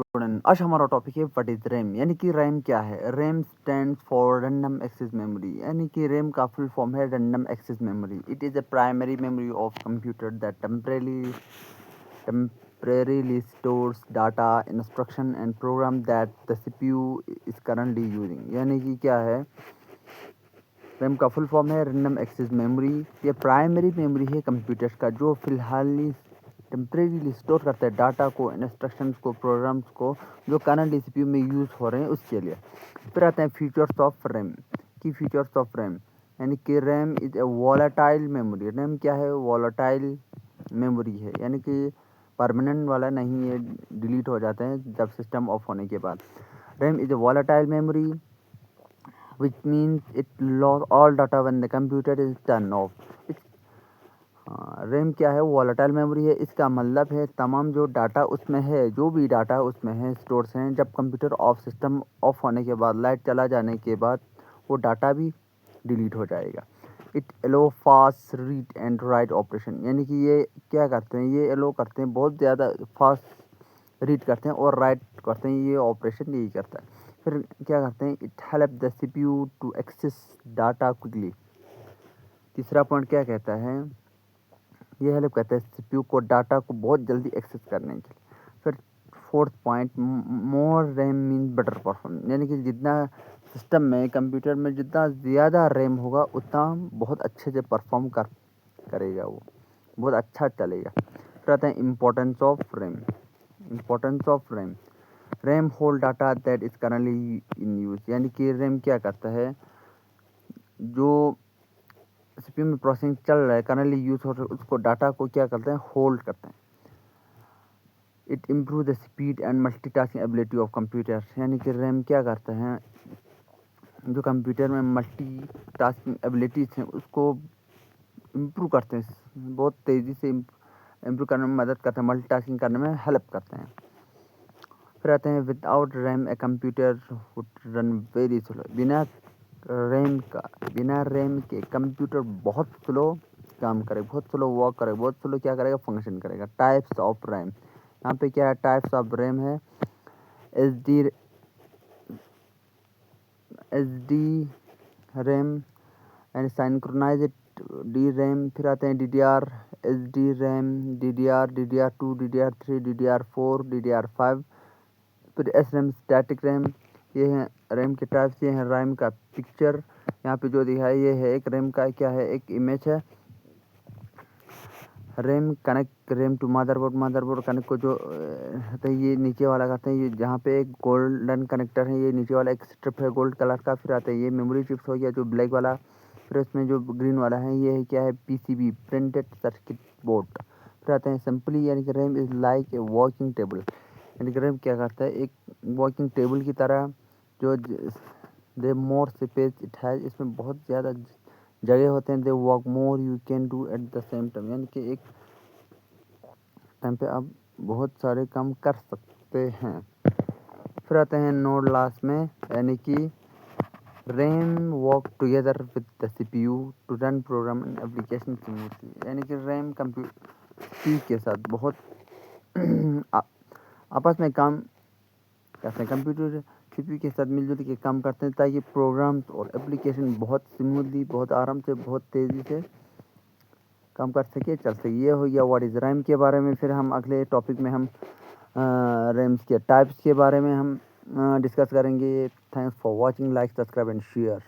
Student, आज हमारा topic है व्हाट इज रैम। यानी कि रैम क्या है। RAM stands for random access memory. यानी कि रैम का फुल फॉर्म है random access memory. It is a primary memory of computer that temporarily stores data, instruction and program that the CPU is currently using। यानी कि क्या है, RAM का full form है रैंडम एक्सेस मेमोरी। ये primary memory है computer का जो फिलहाल टेम्परेरीली स्टोर करता है डाटा को, इंस्ट्रक्शंस को, प्रोग्राम्स को जो करंट सीपीयू में यूज़ हो रहे हैं उसके लिए। फिर आते हैं फीचर्स ऑफ रैम। की फीचर्स ऑफ रैम यानी कि RAM is a volatile memory. RAM क्या है, वॉलेटाइल मेमोरी है, यानी कि परमानेंट वाला नहीं है, डिलीट हो जाते हैं जब सिस्टम ऑफ होने के बाद। RAM is a volatile memory which means it lost all data when the computer is turned off। RAM क्या है, वॉलेटाइल मेमोरी है। इसका मतलब है तमाम जो डाटा उसमें है, जो भी डाटा उसमें है स्टोर्स हैं, जब कंप्यूटर ऑफ सिस्टम ऑफ होने के बाद, लाइट चला जाने के बाद वो डाटा भी डिलीट हो जाएगा। It allow fast read and write operation. यानी कि ये क्या करते हैं, ये एलो करते हैं, बहुत ज़्यादा फास्ट रीड करते हैं और राइट करते हैं। ये ऑपरेशन यही करता है। फिर क्या करते हैं, it help the CPU to access data quickly. तीसरा पॉइंट क्या कहता है, ये हेल्प करता है सीपीयू को डाटा को बहुत जल्दी एक्सेस करने के लिए। फिर फोर्थ पॉइंट, मोर रैम मीन बेटर परफॉर्मेंस। यानी कि जितना सिस्टम में, कंप्यूटर में जितना ज़्यादा रैम होगा उतना बहुत अच्छे से परफॉर्म करेगा, वो बहुत अच्छा चलेगा। फिर आता है importance of RAM. Importance of RAM, RAM hold data that is currently in use. यानी कि रैम क्या करता है, जो सीपीयू में प्रोसेसिंग चल रहा है, करंटली यूज हो रहा है, उसको डाटा को क्या करते हैं, होल्ड करते हैं। It improve the speed and multitasking ability of computer. यानी कि रैम क्या करते हैं, जो कंप्यूटर में मल्टीटास्किंग एबिलिटीज हैं उसको इम्प्रूव करते हैं, बहुत तेज़ी से इम्प्रूव करने में मदद करते हैं, मल्टीटास्किंग करने में हेल्प करते हैं। फिर आते हैं without RAM a computer would run very slow. बिना रैम के कंप्यूटर बहुत स्लो काम करे, बहुत स्लो वर्क करे, बहुत स्लो क्या करेगा, फंक्शन करेगा। टाइप्स ऑफ रैम, यहाँ पे क्या है, टाइप्स ऑफ रैम है H D RAM and synchronized D RAM. फिर आते हैं DDR, HD RAM, DDR, DDR2, DDR3, DDR4, DDR5। फिर SRAM, स्टैटिक रैम। ये हैं रैम के टाइप्स। ये हैं रैम का पिक्चर यहाँ पे जो दिखाया, ये है एक रैम का क्या है, एक इमेज है। RAM connect RAM to motherboard. Motherboard connect को जो होता है, ये नीचे वाला करते हैं, ये जहाँ पे एक गोल्डन कनेक्टर है, ये नीचे वाला एक स्ट्रिप है गोल्ड कलर का। फिर आता है ये मेमोरी चिप्स हो गया जो ब्लैक वाला। फिर इसमें जो ग्रीन वाला है ये है क्या है, PCB, प्रिंटेड सर्किट बोर्ड। फिर आते हैं सिंपली, यानी कि RAM is like a working table. यानी कि रैम क्या करता है, एक वर्किंग टेबल की तरह, जो दे मोर स्पेस इट हैज़, इसमें बहुत ज़्यादा जगह होते हैं। They work more you can do at the same time. यानी कि एक टाइम पे आप बहुत सारे काम कर सकते हैं। फिर आते हैं नोड लास्ट में, यानी कि RAM work together with the CPU to run program and application smoothly. यानी कि रैम कंप्यूटर के साथ बहुत आपस में काम करते हैं, कंप्यूटर सीपीयू के साथ मिलजुल के काम करते हैं, ताकि प्रोग्राम्स और एप्लीकेशन बहुत स्मूथली, बहुत आराम से, बहुत तेज़ी से काम कर सके, चल सके। ये हो गया व्हाट इज़ रैम के बारे में। फिर हम अगले टॉपिक में हम रैम्स के टाइप्स के बारे में हम डिस्कस करेंगे। Thanks for watching, like, subscribe and share.